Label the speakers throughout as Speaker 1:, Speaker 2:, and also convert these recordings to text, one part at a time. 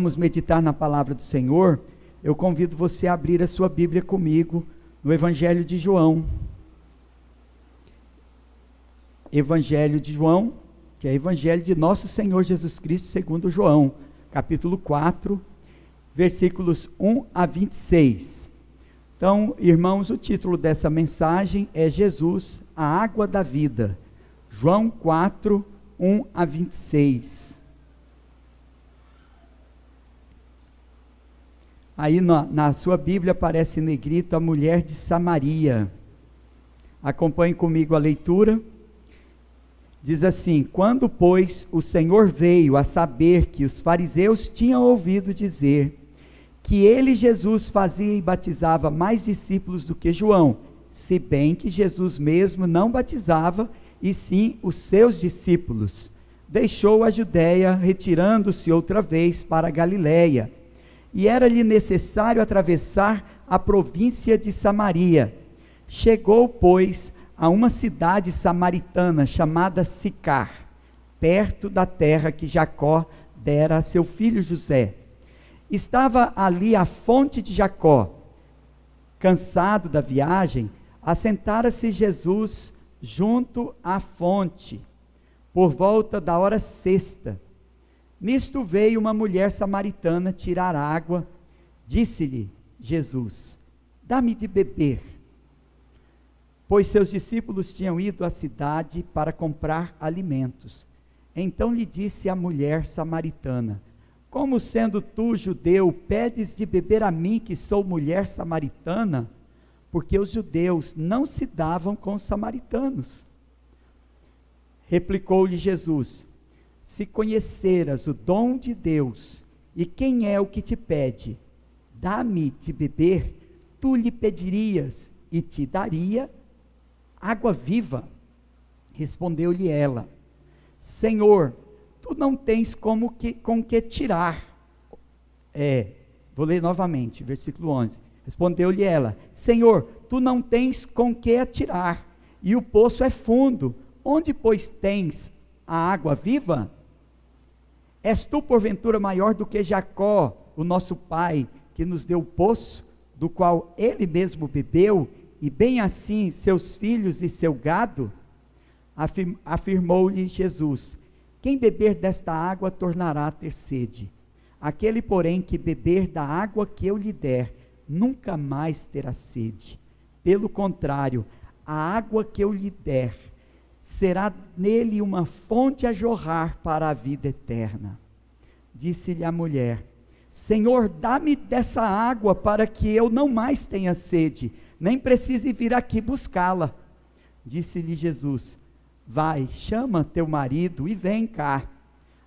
Speaker 1: Vamos meditar na palavra do Senhor. Eu convido você a abrir a sua Bíblia comigo no Evangelho de João. Evangelho de João, que é o Evangelho de nosso Senhor Jesus Cristo, segundo João, capítulo 4, versículos 1 a 26. Então, irmãos, o título dessa mensagem é Jesus, a água da vida. João 4, 1 a 26. Aí na sua Bíblia aparece em negrito a mulher de Samaria. Acompanhe comigo a leitura. Diz assim: quando, pois, o Senhor veio a saber que os fariseus tinham ouvido dizer que ele, Jesus, fazia e batizava mais discípulos do que João, se bem que Jesus mesmo não batizava, e sim os seus discípulos, deixou a Judéia, retirando-se outra vez para a Galiléia. E era-lhe necessário atravessar a província de Samaria. Chegou, pois, a uma cidade samaritana chamada Sicar, perto da terra que Jacó dera a seu filho José. Estava ali a fonte de Jacó. Cansado da viagem, assentara-se Jesus junto à fonte, por volta da hora sexta. Nisto veio uma mulher samaritana tirar água. Disse-lhe Jesus: dá-me de beber. Pois seus discípulos tinham ido à cidade para comprar alimentos. Então lhe disse a mulher samaritana: como sendo tu judeu, pedes de beber a mim, que sou mulher samaritana? Porque os judeus não se davam com os samaritanos. Replicou-lhe Jesus: se conheceras o dom de Deus, e quem é o que te pede, dá-me de beber, tu lhe pedirias, e te daria água viva. Respondeu-lhe ela: Senhor, tu não tens com que tirar. Vou ler novamente, versículo 11. Respondeu-lhe ela: Senhor, tu não tens com que atirar, e o poço é fundo. Onde, pois, tens a água viva? És tu, porventura, maior do que Jacó, o nosso pai, que nos deu o poço, do qual ele mesmo bebeu, e bem assim seus filhos e seu gado? Afirmou-lhe Jesus: quem beber desta água tornará a ter sede. Aquele, porém, que beber da água que eu lhe der, nunca mais terá sede. Pelo contrário, a água que eu lhe der será nele uma fonte a jorrar para a vida eterna. Disse-lhe a mulher: Senhor, dá-me dessa água para que eu não mais tenha sede, nem precise vir aqui buscá-la. Disse-lhe Jesus: vai, chama teu marido e vem cá.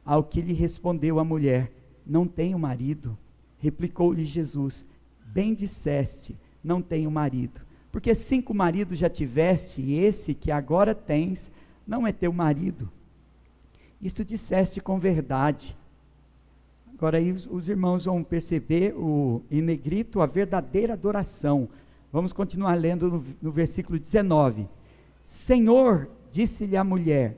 Speaker 1: Ao que lhe respondeu a mulher: não tenho marido. Replicou-lhe Jesus: bem disseste, não tenho marido, porque 5 maridos já tiveste, e esse que agora tens não é teu marido. Isto disseste com verdade. Agora aí os irmãos vão perceber em negrito a verdadeira adoração. Vamos continuar lendo no versículo 19. Senhor, disse-lhe a mulher,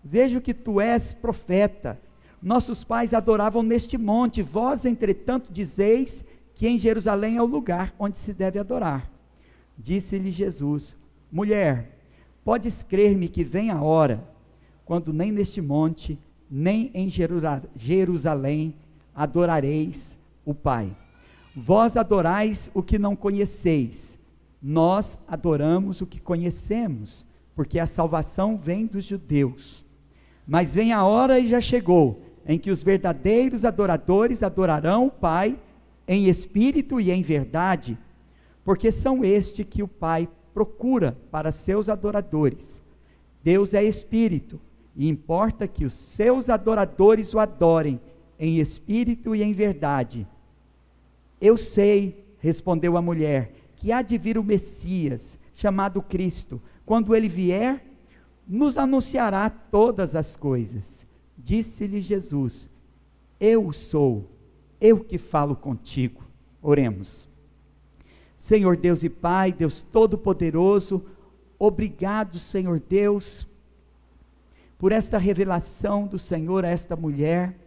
Speaker 1: vejo que tu és profeta. Nossos pais adoravam neste monte, vós entretanto dizeis que em Jerusalém é o lugar onde se deve adorar. Disse-lhe Jesus: mulher, podes crer-me que vem a hora, quando nem neste monte, nem em Jerusalém adorareis o Pai. Vós adorais o que não conheceis, nós adoramos o que conhecemos, porque a salvação vem dos judeus. Mas vem a hora, e já chegou, em que os verdadeiros adoradores adorarão o Pai em espírito e em verdade, porque são este que o Pai procura para seus adoradores. Deus é espírito, e importa que os seus adoradores o adorem em espírito e em verdade. Eu sei, respondeu a mulher, que há de vir o Messias, chamado Cristo. Quando ele vier, nos anunciará todas as coisas. Disse-lhe Jesus: eu sou, eu que falo contigo. Oremos. Senhor Deus e Pai, Deus Todo-Poderoso, obrigado, Senhor Deus, por esta revelação do Senhor a esta mulher,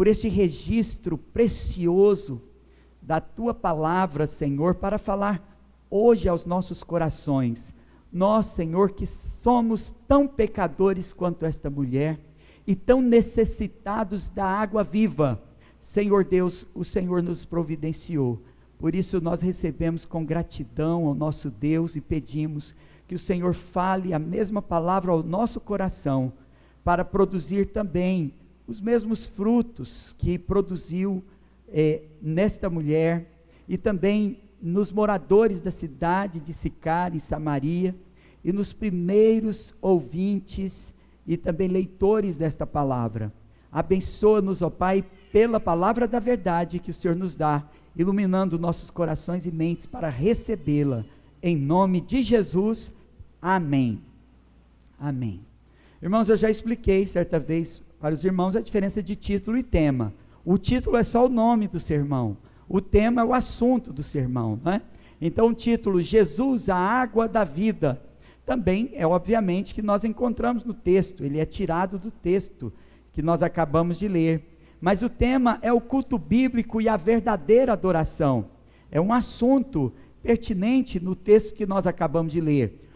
Speaker 1: por este registro precioso da Tua palavra, Senhor, para falar hoje aos nossos corações. Nós, Senhor, que somos tão pecadores quanto esta mulher, e tão necessitados da água viva, Senhor Deus, o Senhor nos providenciou. Por isso nós recebemos com gratidão ao nosso Deus e pedimos que o Senhor fale a mesma palavra ao nosso coração, para produzir também os mesmos frutos que produziu nesta mulher, e também nos moradores da cidade de Sicar, em Samaria, e nos primeiros ouvintes e também leitores desta palavra. Abençoa-nos, ó Pai, pela palavra da verdade que o Senhor nos dá, iluminando nossos corações e mentes para recebê-la, em nome de Jesus, amém. Amém. Irmãos, eu já expliquei certa vez para os irmãos a diferença de título e tema. O título é só o nome do sermão, o tema é o assunto do sermão, não é? Então o título, Jesus, a água da vida, também é obviamente que nós encontramos no texto, ele é tirado do texto que nós acabamos de ler, mas o tema é o culto bíblico e a verdadeira adoração, é um assunto pertinente no texto que nós acabamos de ler.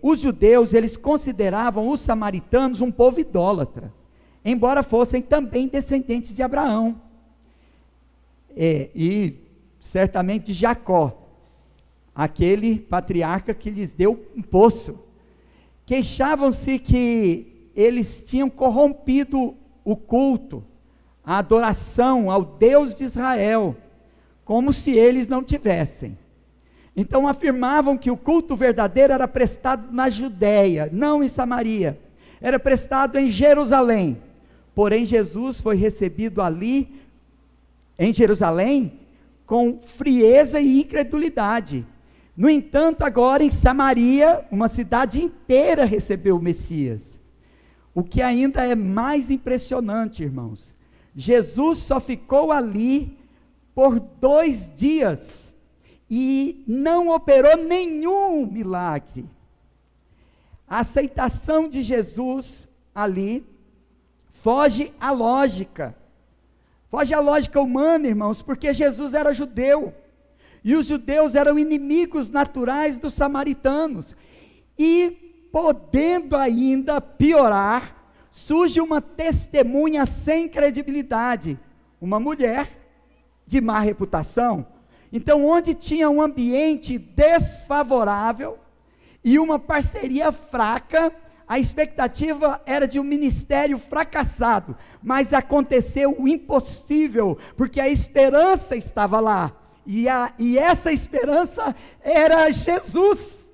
Speaker 1: Os judeus, eles consideravam os samaritanos um povo idólatra, embora fossem também descendentes de Abraão, e certamente de Jacó, aquele patriarca que lhes deu um poço. Queixavam-se que eles tinham corrompido o culto, a adoração ao Deus de Israel, como se eles não tivessem. Então afirmavam que o culto verdadeiro era prestado na Judéia, não em Samaria, era prestado em Jerusalém. Porém Jesus foi recebido ali, em Jerusalém, com frieza e incredulidade. No entanto, agora em Samaria, uma cidade inteira recebeu o Messias. O que ainda é mais impressionante, irmãos, Jesus só ficou ali por 2 dias, e não operou nenhum milagre. A aceitação de Jesus ali foge à lógica humana, irmãos, porque Jesus era judeu, e os judeus eram inimigos naturais dos samaritanos, e podendo ainda piorar, surge uma testemunha sem credibilidade, uma mulher de má reputação. Então, onde tinha um ambiente desfavorável e uma parceria fraca, a expectativa era de um ministério fracassado, mas aconteceu o impossível, porque a esperança estava lá, e essa esperança era Jesus.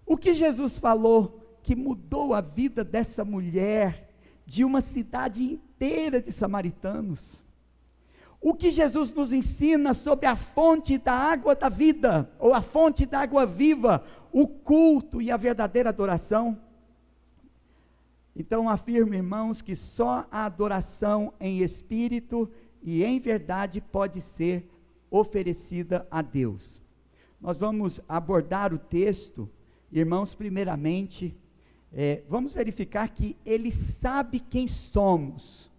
Speaker 1: O que Jesus falou que mudou a vida dessa mulher, de uma cidade inteira de samaritanos? O que Jesus nos ensina sobre a fonte da água da vida, ou a fonte da água viva, o culto e a verdadeira adoração? Então afirmo, irmãos, que só a adoração em espírito e em verdade pode ser oferecida a Deus. Nós vamos abordar o texto, irmãos, primeiramente, vamos verificar que Ele sabe quem somos,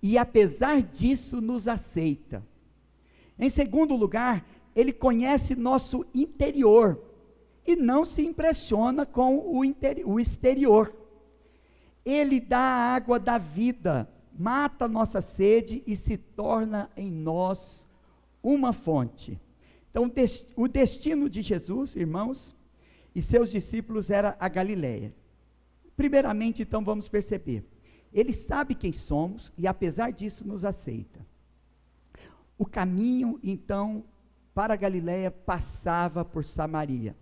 Speaker 1: e apesar disso nos aceita. Em segundo lugar, Ele conhece nosso interior, e não se impressiona com o exterior. Ele dá a água da vida, mata a nossa sede e se torna em nós uma fonte. Então o destino de Jesus, irmãos, e seus discípulos era a Galileia. Primeiramente, então, vamos perceber, Ele sabe quem somos e apesar disso nos aceita. O caminho, então, para a Galileia passava por Samaria.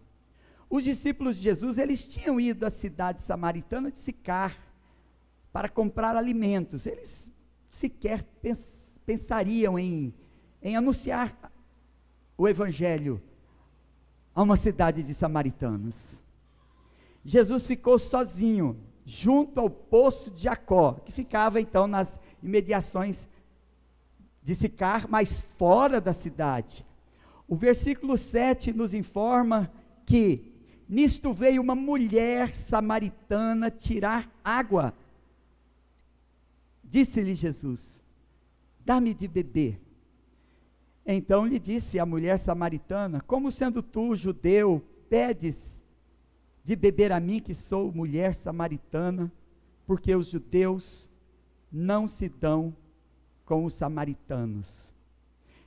Speaker 1: Os discípulos de Jesus, eles tinham ido à cidade samaritana de Sicar para comprar alimentos. Eles sequer pensariam em anunciar o evangelho a uma cidade de samaritanos. Jesus ficou sozinho, junto ao poço de Jacó, que ficava então nas imediações de Sicar, mas fora da cidade. O versículo 7 nos informa que nisto veio uma mulher samaritana tirar água Disse-lhe Jesus: dá-me de beber. Então lhe disse a mulher samaritana: como sendo tu, judeu, pedes de beber a mim, que sou mulher samaritana? Porque os judeus não se dão com os samaritanos.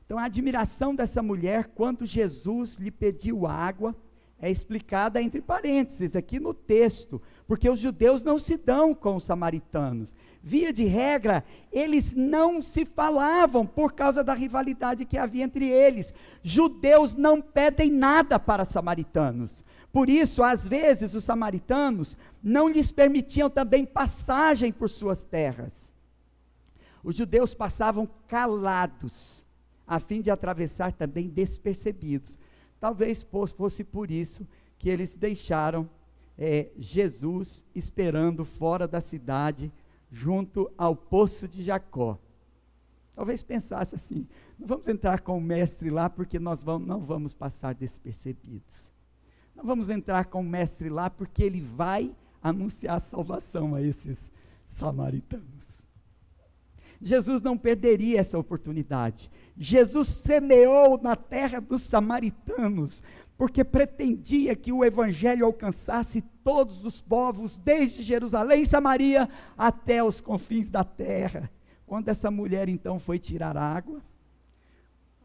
Speaker 1: Então a admiração dessa mulher quando Jesus lhe pediu água é explicada entre parênteses aqui no texto, porque os judeus não se dão com os samaritanos. Via de regra, eles não se falavam por causa da rivalidade que havia entre eles. Judeus não pedem nada para samaritanos. Por isso, às vezes, os samaritanos não lhes permitiam também passagem por suas terras. Os judeus passavam calados, a fim de atravessar também despercebidos. Talvez fosse por isso que eles deixaram Jesus esperando fora da cidade, junto ao poço de Jacó. Talvez pensasse assim: não vamos entrar com o mestre lá, porque nós não vamos passar despercebidos. Não vamos entrar com o mestre lá, porque ele vai anunciar salvação a esses samaritanos. Jesus não perderia essa oportunidade. Jesus semeou na terra dos samaritanos, porque pretendia que o evangelho alcançasse todos os povos, desde Jerusalém e Samaria até os confins da terra. Quando essa mulher então foi tirar a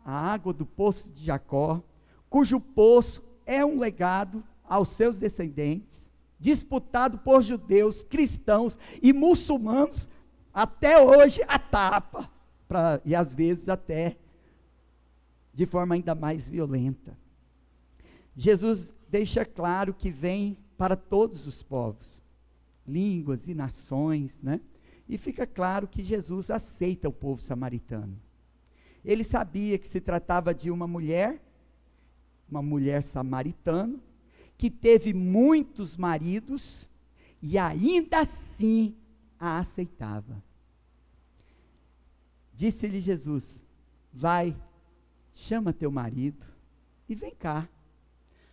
Speaker 1: água do poço de Jacó, cujo poço é um legado aos seus descendentes, disputado por judeus, cristãos e muçulmanos, até hoje a tapa, e às vezes até de forma ainda mais violenta. Jesus deixa claro que vem para todos os povos, línguas e nações, né? E fica claro que Jesus aceita o povo samaritano. Ele sabia que se tratava de uma mulher samaritana, que teve muitos maridos, e ainda assim a aceitava. Disse-lhe Jesus: vai, chama teu marido e vem cá.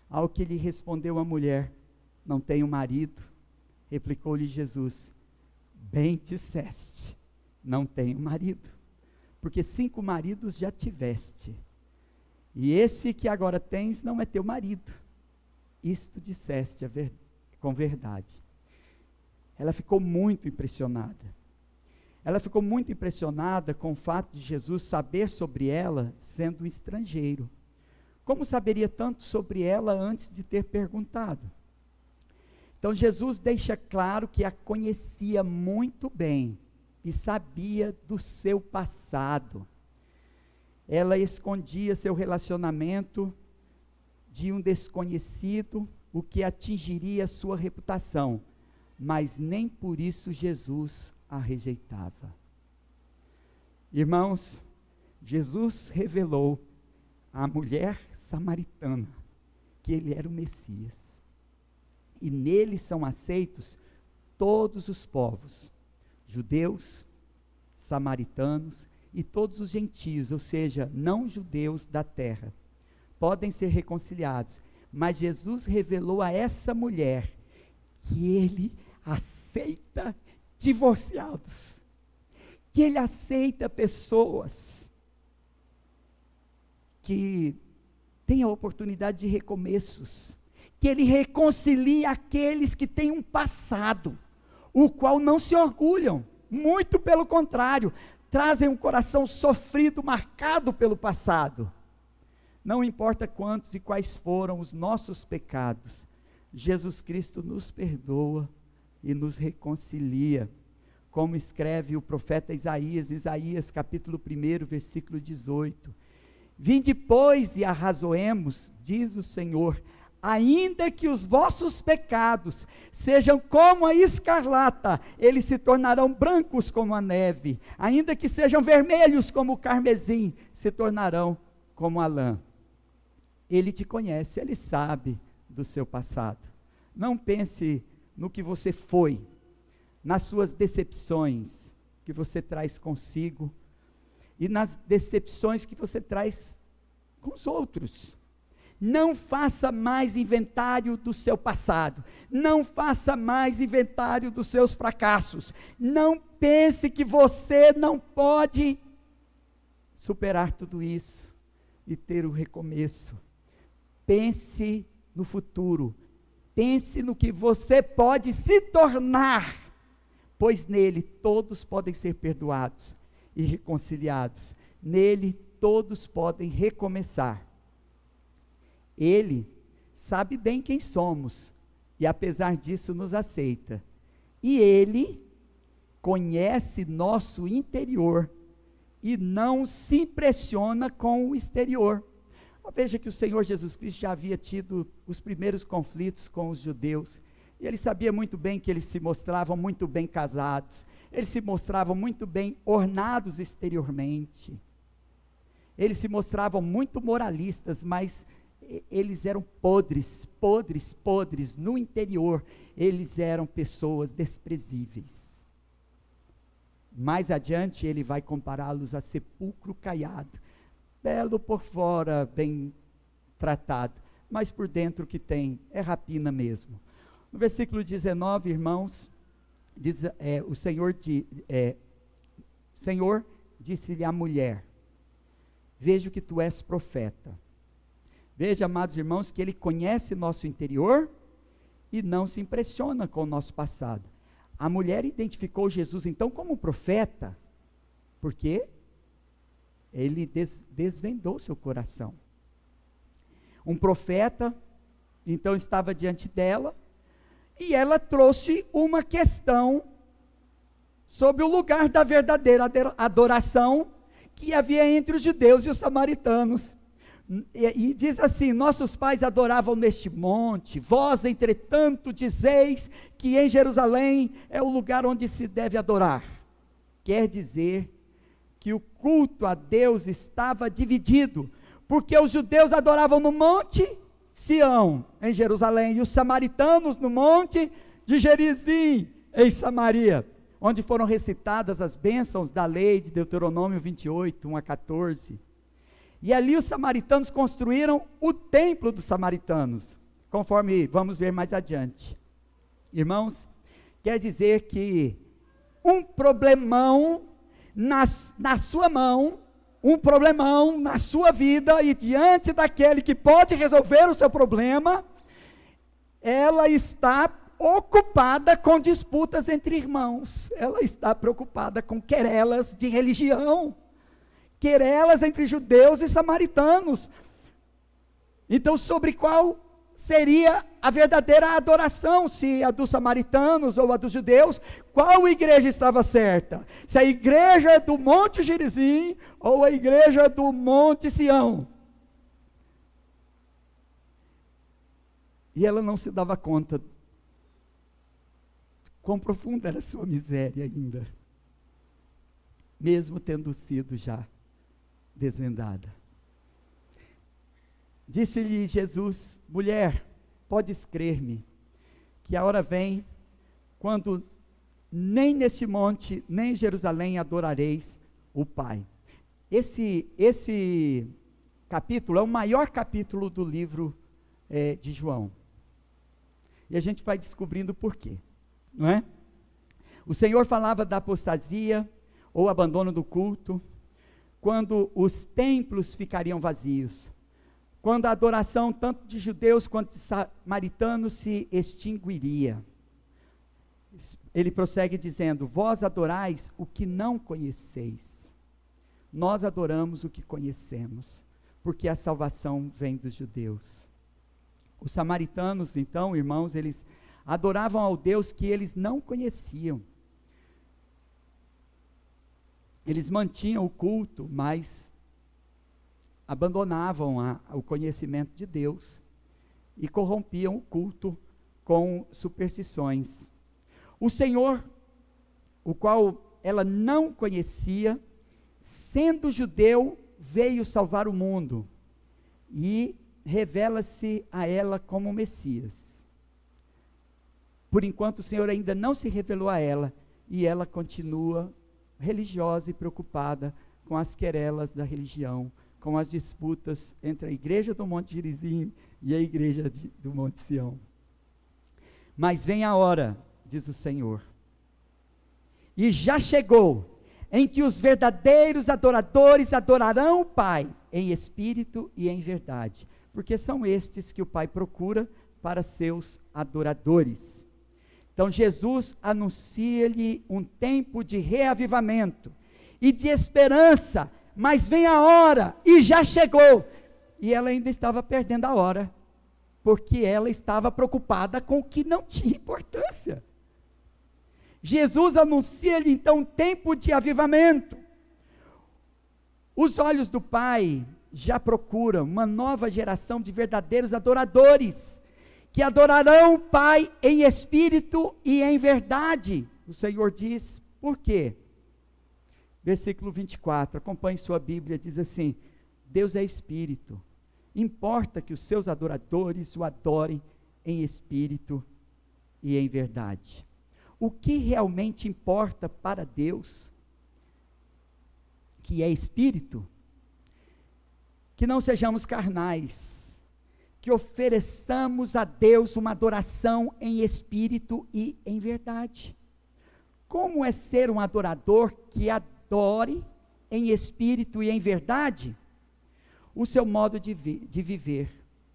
Speaker 1: Ao que lhe respondeu a mulher: não tenho marido. Replicou-lhe Jesus: bem disseste, não tenho marido, porque 5 maridos já tiveste, e esse que agora tens não é teu marido. Isto disseste com verdade. Ela ficou muito impressionada. Ela ficou muito impressionada com o fato de Jesus saber sobre ela sendo um estrangeiro. Como saberia tanto sobre ela antes de ter perguntado? Então Jesus deixa claro que a conhecia muito bem e sabia do seu passado. Ela escondia seu relacionamento de um desconhecido, o que atingiria sua reputação, mas nem por isso Jesus a rejeitava. Irmãos, Jesus revelou à mulher samaritana que ele era o Messias, e nele são aceitos todos os povos, judeus, samaritanos e todos os gentios, ou seja, não judeus da terra, podem ser reconciliados. Mas Jesus revelou a essa mulher que ele aceita divorciados, que ele aceita pessoas que têm a oportunidade de recomeços, que ele reconcilia aqueles que têm um passado, o qual não se orgulham, muito pelo contrário, trazem um coração sofrido, marcado pelo passado. Não importa quantos e quais foram os nossos pecados, Jesus Cristo nos perdoa e nos reconcilia, como escreve o profeta Isaías capítulo 1, versículo 18. Vinde, pois, e arrazoemos, diz o Senhor, ainda que os vossos pecados sejam como a escarlata, eles se tornarão brancos como a neve, ainda que sejam vermelhos como o carmesim, se tornarão como a lã. Ele te conhece, ele sabe do seu passado. Não pense no que você foi, nas suas decepções que você traz consigo, e nas decepções que você traz com os outros. Não faça mais inventário do seu passado. Não faça mais inventário dos seus fracassos. Não pense que você não pode superar tudo isso e ter o recomeço. Pense no futuro. Pense no que você pode se tornar, pois nele todos podem ser perdoados e reconciliados. Nele todos podem recomeçar. Ele sabe bem quem somos e apesar disso nos aceita. E Ele conhece nosso interior e não se impressiona com o exterior. Veja que o Senhor Jesus Cristo já havia tido os primeiros conflitos com os judeus, e ele sabia muito bem que eles se mostravam muito bem casados, eles se mostravam muito bem ornados exteriormente, eles se mostravam muito moralistas, mas eles eram podres no interior, eles eram pessoas desprezíveis. Mais adiante ele vai compará-los a sepulcro caiado, belo por fora, bem tratado, mas por dentro o que tem é rapina mesmo. No versículo 19, irmãos, diz, o Senhor disse-lhe à mulher: vejo que tu és profeta. Veja, amados irmãos, que ele conhece nosso interior e não se impressiona com o nosso passado. A mulher identificou Jesus então como um profeta, porque ele desvendou seu coração. Um profeta, então, estava diante dela, e ela trouxe uma questão sobre o lugar da verdadeira adoração que havia entre os judeus e os samaritanos. E diz assim: nossos pais adoravam neste monte, vós, entretanto, dizeis que em Jerusalém é o lugar onde se deve adorar. Quer dizer que o culto a Deus estava dividido, porque os judeus adoravam no monte Sião, em Jerusalém, e os samaritanos no monte de Gerizim, em Samaria, onde foram recitadas as bênçãos da lei de Deuteronômio 28, 1 a 14, e ali os samaritanos construíram o templo dos samaritanos, conforme vamos ver mais adiante. Irmãos, quer dizer que um problemão na sua mão, um problemão na sua vida, e diante daquele que pode resolver o seu problema, ela está ocupada com disputas entre irmãos, ela está preocupada com querelas de religião, querelas entre judeus e samaritanos. Então, sobre qual seria a verdadeira adoração, se a dos samaritanos ou a dos judeus? Qual igreja estava certa? Se a igreja do Monte Gerizim ou a igreja do Monte Sião? E ela não se dava conta quão profunda era a sua miséria ainda, mesmo tendo sido já desvendada. Disse-lhe Jesus: mulher, podes crer-me, que a hora vem, quando nem neste monte, nem em Jerusalém adorareis o Pai. Esse capítulo é o maior capítulo do livro de João. E a gente vai descobrindo por quê, não é? O Senhor falava da apostasia, ou abandono do culto, quando os templos ficariam vazios, quando a adoração tanto de judeus quanto de samaritanos se extinguiria. Ele prossegue dizendo: vós adorais o que não conheceis, nós adoramos o que conhecemos, porque a salvação vem dos judeus. Os samaritanos, então, irmãos, eles adoravam ao Deus que eles não conheciam. Eles mantinham o culto, mas abandonavam o conhecimento de Deus e corrompiam o culto com superstições. O Senhor, o qual ela não conhecia, sendo judeu, veio salvar o mundo e revela-se a ela como Messias. Por enquanto o Senhor ainda não se revelou a ela, e ela continua religiosa e preocupada com as querelas da religião, com as disputas entre a igreja do Monte Gerizim e a igreja do Monte Sião. Mas vem a hora, diz o Senhor, e já chegou, em que os verdadeiros adoradores adorarão o Pai, em espírito e em verdade, porque são estes que o Pai procura para seus adoradores. Então Jesus anuncia-lhe um tempo de reavivamento e de esperança, mas vem a hora, e já chegou, e ela ainda estava perdendo a hora, porque ela estava preocupada com o que não tinha importância. Jesus anuncia-lhe então um tempo de avivamento. Os olhos do Pai já procuram uma nova geração de verdadeiros adoradores, que adorarão o Pai em espírito e em verdade. O Senhor diz, por quê? Versículo 24, acompanhe sua Bíblia, diz assim: Deus é espírito, importa que os seus adoradores o adorem em espírito e em verdade. O que realmente importa para Deus, que é espírito, que não sejamos carnais, que ofereçamos a Deus uma adoração em espírito e em verdade. Como é ser um adorador que adore em espírito e em verdade? O seu modo de viver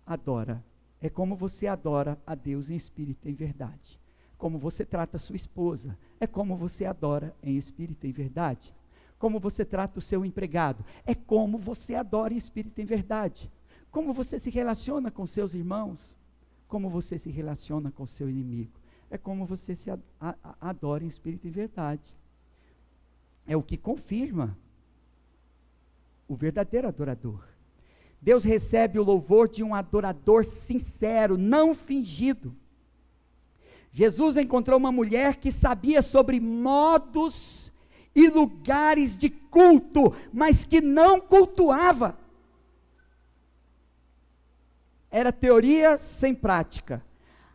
Speaker 1: adora. É como você adora a Deus em espírito e em verdade. Como você trata a sua esposa, é como você adora em espírito e em verdade. Como você trata o seu empregado, é como você adora em espírito e em verdade. Como você se relaciona com seus irmãos, como você se relaciona com seu inimigo, é como você se adora em espírito e em verdade. É o que confirma o verdadeiro adorador. Deus recebe o louvor de um adorador sincero, não fingido. Jesus encontrou uma mulher que sabia sobre modos e lugares de culto, mas que não cultuava. Era teoria sem prática.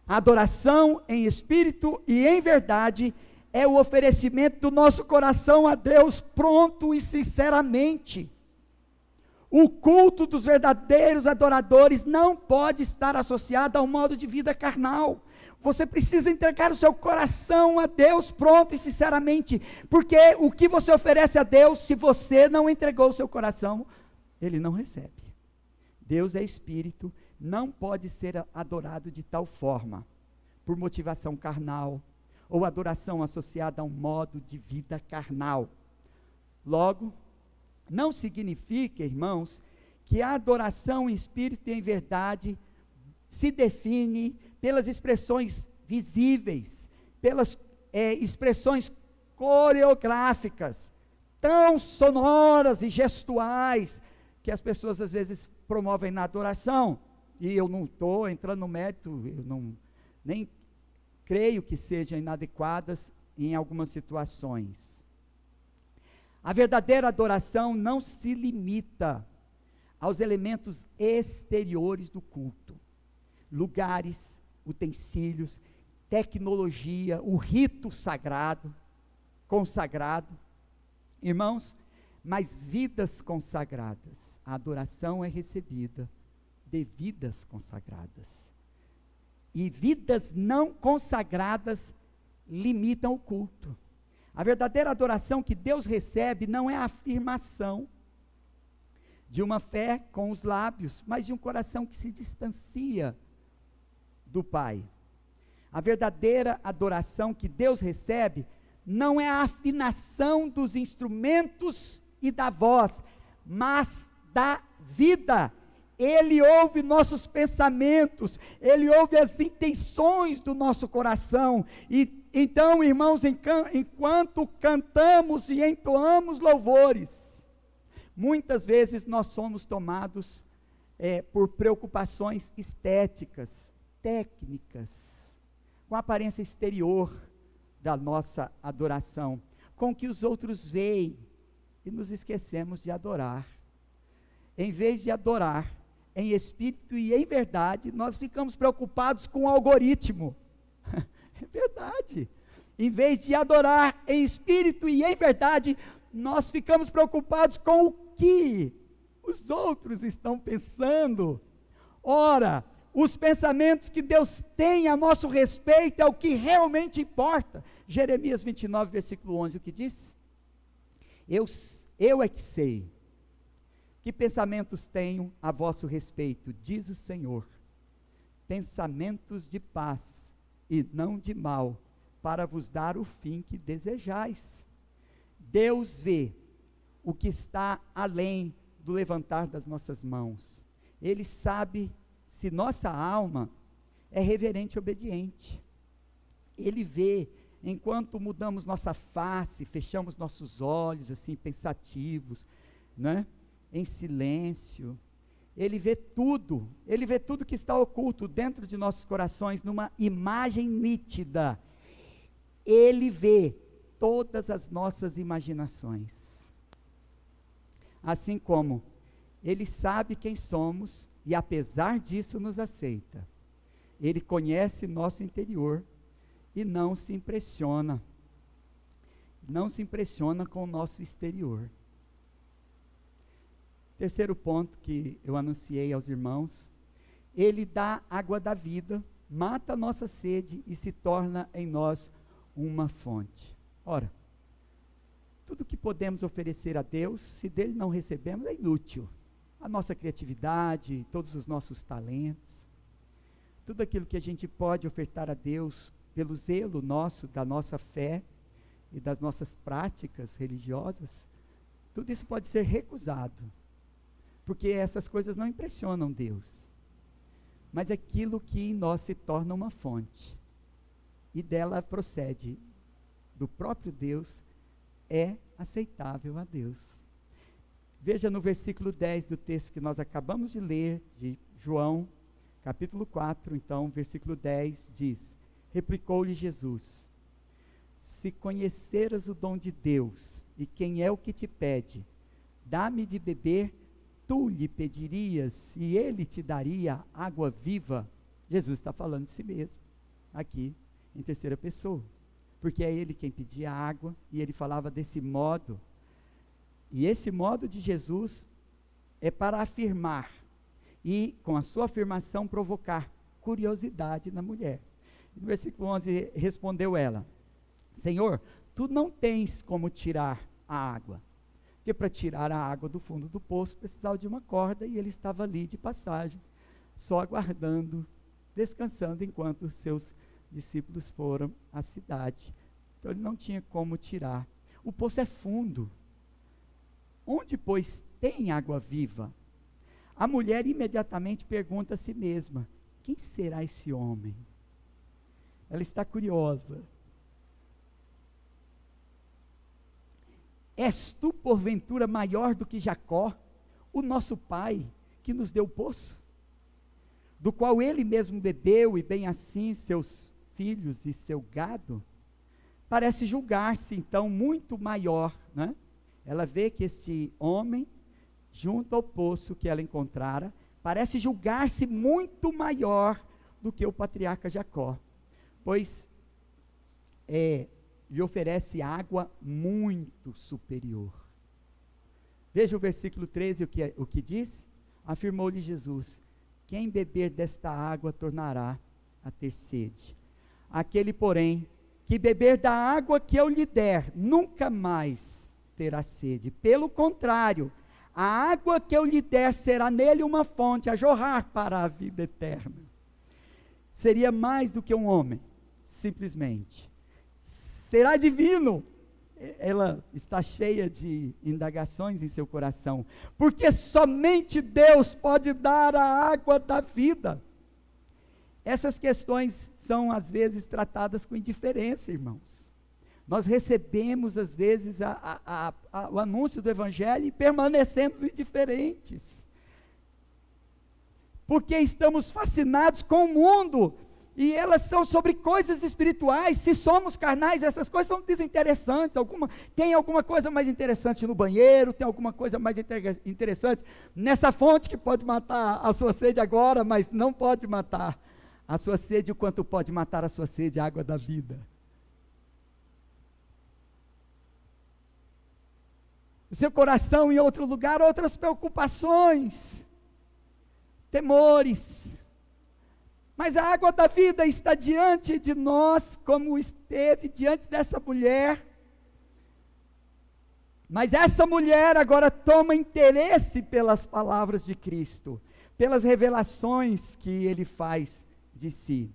Speaker 1: A adoração em espírito e em verdade é o oferecimento do nosso coração a Deus pronto e sinceramente. O culto dos verdadeiros adoradores não pode estar associado a um modo de vida carnal. Você precisa entregar o seu coração a Deus pronto e sinceramente, porque o que você oferece a Deus, se você não entregou o seu coração, Ele não recebe. Deus é espírito, não pode ser adorado de tal forma, por motivação carnal, ou adoração associada a um modo de vida carnal. Logo, não significa, irmãos, que a adoração em espírito e em verdade se define pelas expressões visíveis, pelas expressões coreográficas, tão sonoras e gestuais, que as pessoas às vezes promovem na adoração, e eu não estou entrando no mérito, eu nem creio que sejam inadequadas em algumas situações. A verdadeira adoração não se limita aos elementos exteriores do culto, lugares, utensílios, tecnologia, o rito sagrado, consagrado, irmãos, mas vidas consagradas. A adoração é recebida de vidas consagradas, e vidas não consagradas limitam o culto. A verdadeira adoração que Deus recebe não é a afirmação de uma fé com os lábios, mas de um coração que se distancia do Pai. A verdadeira adoração que Deus recebe não é a afinação dos instrumentos e da voz, mas da vida. Ele ouve nossos pensamentos, Ele ouve as intenções do nosso coração, e então, irmãos, enquanto cantamos e entoamos louvores, muitas vezes nós somos tomados por preocupações estéticas, técnicas, com a aparência exterior da nossa adoração, com o que os outros veem, e nos esquecemos de adorar. Em vez de adorar em espírito e em verdade, nós ficamos preocupados com o algoritmo. É verdade. Em vez de adorar em espírito e em verdade, nós ficamos preocupados com o que os outros estão pensando. Ora, os pensamentos que Deus tem a nosso respeito é o que realmente importa. Jeremias 29, versículo 11, o que diz? Eu é que sei que pensamentos tenho a vosso respeito, diz o Senhor, pensamentos de paz e não de mal, para vos dar o fim que desejais. Deus vê o que está além do levantar das nossas mãos. Ele sabe se nossa alma é reverente e obediente. Ele vê enquanto mudamos nossa face, fechamos nossos olhos, assim, pensativos, né? Em silêncio. Ele vê tudo que está oculto dentro de nossos corações, numa imagem nítida. Ele vê todas as nossas imaginações. Assim como Ele sabe quem somos e apesar disso nos aceita. Ele conhece nosso interior e não se impressiona com o nosso exterior. Terceiro ponto que eu anunciei aos irmãos, Ele dá água da vida, mata a nossa sede e se torna em nós uma fonte. Ora, tudo que podemos oferecer a Deus, se dele não recebemos, é inútil. A nossa criatividade, todos os nossos talentos, tudo aquilo que a gente pode ofertar a Deus pelo zelo nosso, da nossa fé e das nossas práticas religiosas, tudo isso pode ser recusado, porque essas coisas não impressionam Deus, mas aquilo que em nós se torna uma fonte, e dela procede do próprio Deus, é aceitável a Deus. Veja no versículo 10 do texto que nós acabamos de ler, de João, capítulo 4, então, versículo 10, diz: replicou-lhe Jesus: se conheceras o dom de Deus, e quem é o que te pede, dá-me de beber, tu lhe pedirias, e ele te daria água viva. Jesus está falando de si mesmo, aqui, em terceira pessoa, porque é ele quem pedia água, e ele falava desse modo, e esse modo de Jesus é para afirmar, e com a sua afirmação provocar curiosidade na mulher. No versículo 11 respondeu ela: Senhor, tu não tens como tirar a água, porque para tirar a água do fundo do poço precisava de uma corda, e ele estava ali de passagem, só aguardando, descansando, enquanto os seus discípulos foram à cidade. Então ele não tinha como tirar. O poço é fundo. Onde, pois, tem água viva? A mulher imediatamente pergunta a si mesma: quem será esse homem? Ela está curiosa. És tu, porventura, maior do que Jacó, o nosso pai, que nos deu o poço, do qual ele mesmo bebeu, e bem assim seus filhos e seu gado? Parece julgar-se, então, muito maior, né? Ela vê que este homem, junto ao poço que ela encontrara, parece julgar-se muito maior do que o patriarca Jacó, pois lhe oferece água muito superior. Veja o versículo 13, o que diz? Afirmou-lhe Jesus: quem beber desta água tornará a ter sede. Aquele, porém, que beber da água que eu lhe der, nunca mais terá sede. Pelo contrário, a água que eu lhe der será nele uma fonte a jorrar para a vida eterna. Seria mais do que um homem, simplesmente. Será divino. Ela está cheia de indagações em seu coração, porque somente Deus pode dar a água da vida. Essas questões são às vezes tratadas com indiferença, irmãos. Nós recebemos às vezes o anúncio do Evangelho e permanecemos indiferentes, porque estamos fascinados com o mundo, e elas são sobre coisas espirituais. Se somos carnais, essas coisas são desinteressantes. Tem alguma coisa mais interessante no banheiro, tem alguma coisa mais interessante nessa fonte que pode matar a sua sede agora, mas não pode matar a sua sede o quanto pode matar a sua sede, a água da vida. o seu coração em outro lugar, outras preocupações, temores. Mas a água da vida está diante de nós, como esteve diante dessa mulher. Mas essa mulher agora toma interesse pelas palavras de Cristo, pelas revelações que ele faz de si.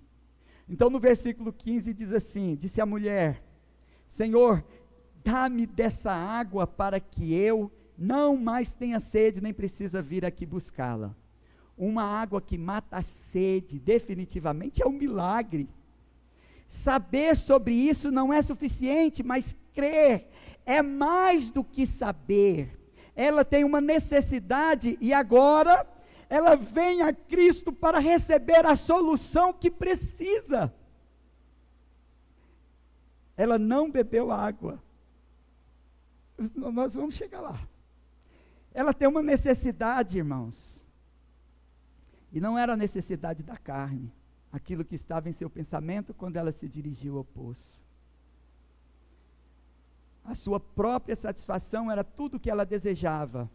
Speaker 1: Então no versículo 15 diz assim, disse a mulher, Senhor, dá-me dessa água para que eu não mais tenha sede, nem precisa vir aqui buscá-la. Uma água que mata a sede, definitivamente é um milagre. Saber sobre isso não é suficiente, mas crer é mais do que saber. Ela tem uma necessidade e agora ela vem a Cristo para receber a solução que precisa. Ela não bebeu água. Nós vamos chegar lá. Ela tem uma necessidade, irmãos. E não era a necessidade da carne, aquilo que estava em seu pensamento quando ela se dirigiu ao poço. A sua própria satisfação era tudo o que ela desejava.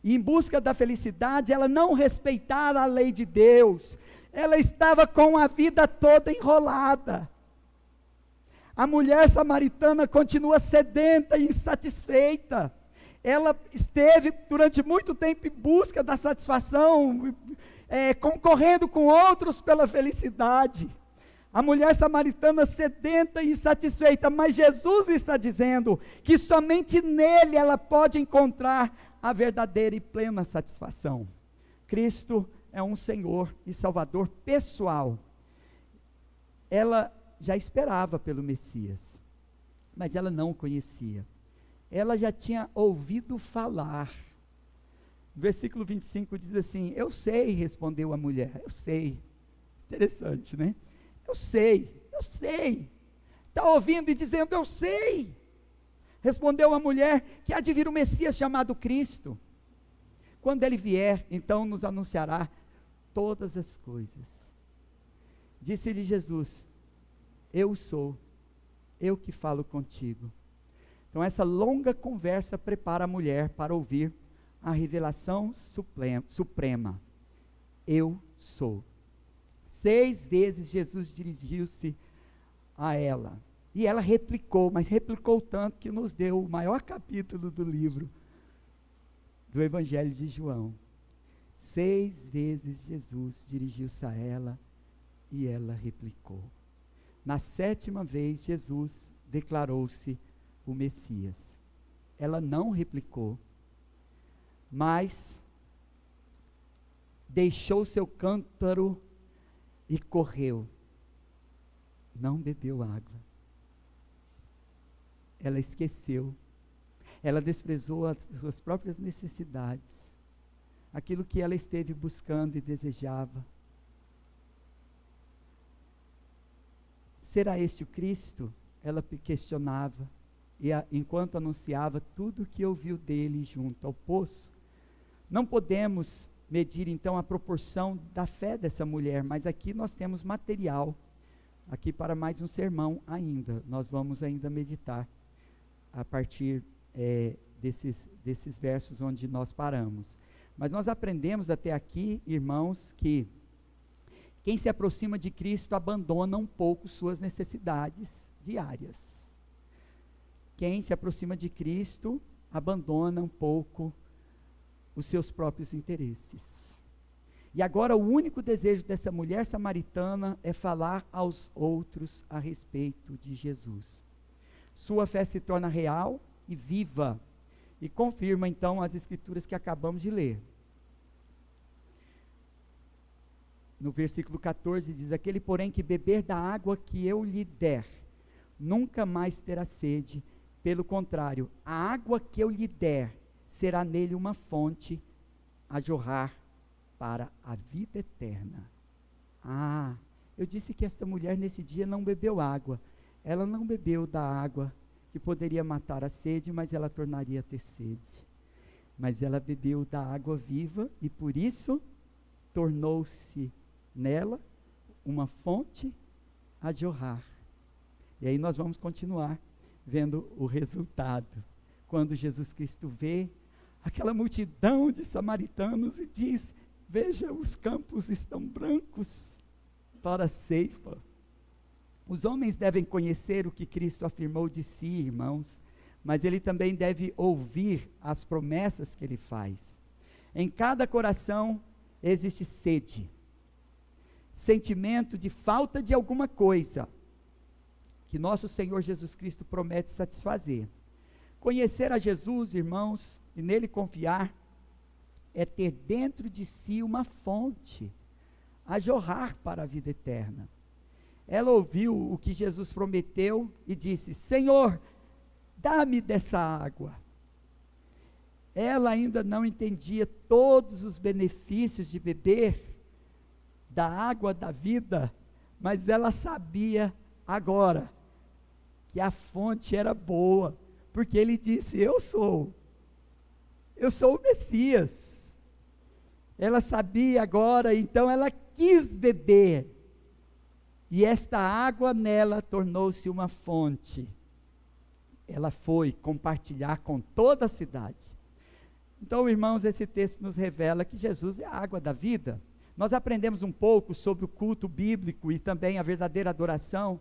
Speaker 1: E em busca da felicidade, ela não respeitara a lei de Deus. Ela estava com a vida toda enrolada. A mulher samaritana continua sedenta e insatisfeita. Ela esteve durante muito tempo em busca da satisfação, concorrendo com outros pela felicidade. A mulher samaritana sedenta e insatisfeita, mas Jesus está dizendo que somente nele ela pode encontrar a verdadeira e plena satisfação. Cristo é um Senhor e Salvador pessoal. Ela já esperava pelo Messias, mas ela não o conhecia. Ela já tinha ouvido falar. Versículo 25 diz assim, eu sei, respondeu a mulher, eu sei. Interessante, né? Eu sei. Está ouvindo e dizendo, eu sei. Respondeu a mulher que há de vir o Messias chamado Cristo. Quando ele vier, então nos anunciará todas as coisas. Disse-lhe Jesus, eu sou, eu que falo contigo. Então essa longa conversa prepara a mulher para ouvir a revelação suprema. Eu sou. 6 vezes Jesus dirigiu-se a ela. E ela replicou, mas replicou tanto que nos deu o maior capítulo do livro do Evangelho de João. 6 vezes Jesus dirigiu-se a ela e ela replicou. Na 7ª vez, Jesus declarou-se o Messias. Ela não replicou, mas deixou seu cântaro e correu. Não bebeu água. Ela esqueceu. Ela desprezou as suas próprias necessidades. Aquilo que ela esteve buscando e desejava. Será este o Cristo? Ela questionava. E enquanto anunciava tudo o que ouviu dele junto ao poço. Não podemos medir então a proporção da fé dessa mulher, mas aqui nós temos material, aqui para mais um sermão ainda, nós vamos ainda meditar, a partir desses versos onde nós paramos, mas nós aprendemos até aqui, irmãos, que quem se aproxima de Cristo abandona um pouco suas necessidades diárias, quem se aproxima de Cristo abandona um pouco os seus próprios interesses. E agora o único desejo dessa mulher samaritana é falar aos outros a respeito de Jesus. Sua fé se torna real e viva, e confirma então as escrituras que acabamos de ler. No versículo 14 diz, aquele porém que beber da água que eu lhe der, nunca mais terá sede, pelo contrário, a água que eu lhe der, será nele uma fonte a jorrar para a vida eterna. Eu disse que esta mulher nesse dia não bebeu água. Ela não bebeu da água que poderia matar a sede, mas ela tornaria a ter sede. Mas ela bebeu da água viva e por isso tornou-se nela uma fonte a jorrar. E aí nós vamos continuar vendo o resultado. quando Jesus Cristo vê aquela multidão de samaritanos e diz: veja, os campos estão brancos para a ceifa. Os homens devem conhecer o que Cristo afirmou de si, irmãos, mas ele também deve ouvir as promessas que ele faz. Em cada coração existe sede, sentimento de falta de alguma coisa, que nosso Senhor Jesus Cristo promete satisfazer. Conhecer a Jesus, irmãos, e nele confiar, é ter dentro de si uma fonte a jorrar para a vida eterna. Ela ouviu o que Jesus prometeu e disse: Senhor, dá-me dessa água. Ela ainda não entendia todos os benefícios de beber da água da vida, mas ela sabia agora que a fonte era boa, porque ele disse: eu sou o Messias. Ela sabia agora, então ela quis beber, e esta água nela tornou-se uma fonte. Ela foi compartilhar com toda a cidade. Então, irmãos, esse texto nos revela que Jesus é a água da vida. Nós aprendemos um pouco sobre o culto bíblico e também a verdadeira adoração,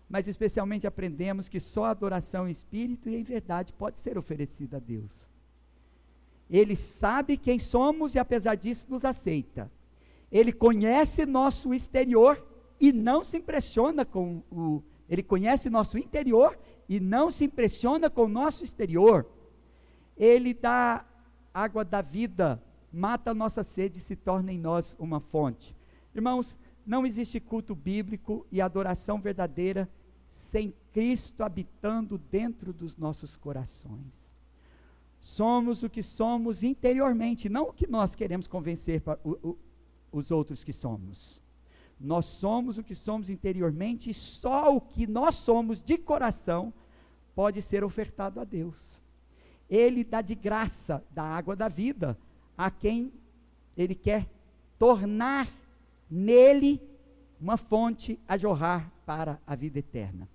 Speaker 1: mas especialmente aprendemos que só a adoração em espírito e em verdade pode ser oferecida a Deus. Ele sabe quem somos e apesar disso nos aceita. Ele conhece nosso exterior e não se impressiona com o... Ele conhece nosso interior e não se impressiona com o nosso exterior. Ele dá água da vida, mata a nossa sede e se torna em nós uma fonte. Irmãos, não existe culto bíblico e adoração verdadeira sem Cristo habitando dentro dos nossos corações. Somos o que somos interiormente, não o que nós queremos convencer os outros que somos. Nós somos o que somos interiormente e só o que nós somos de coração pode ser ofertado a Deus. Ele dá de graça da água da vida a quem Ele quer tornar nele uma fonte a jorrar para a vida eterna.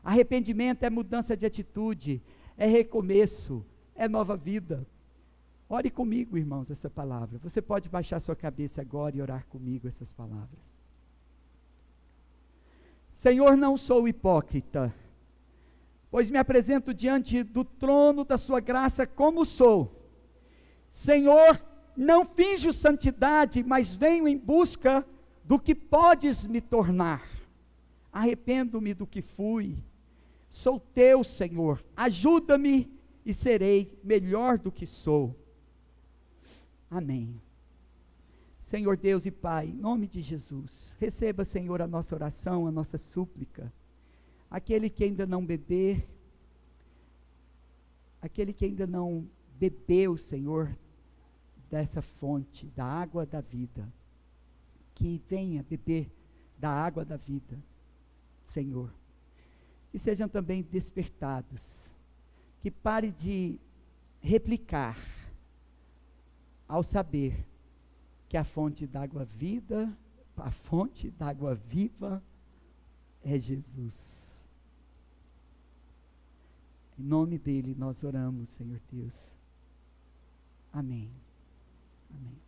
Speaker 1: Arrependimento é mudança de atitude, é recomeço, é nova vida. Ore comigo, irmãos, essa palavra. Você pode baixar sua cabeça agora e orar comigo essas palavras. Senhor, não sou hipócrita, pois me apresento diante do trono da sua graça como sou. Senhor, não finjo santidade, mas venho em busca do que podes me tornar. Arrependo-me do que fui. Sou teu, Senhor. Ajuda-me e serei melhor do que sou. Amém. Senhor Deus e Pai, em nome de Jesus, receba, Senhor, a nossa oração, a nossa súplica. Aquele que ainda não beber, aquele que ainda não bebeu, Senhor, dessa fonte, da água da vida, que venha beber da água da vida, Senhor, e sejam também despertados, que pare de replicar, ao saber que a fonte d'água vida, a fonte d'água viva é Jesus. Em nome dele nós oramos, Senhor Deus. Amém. Amém.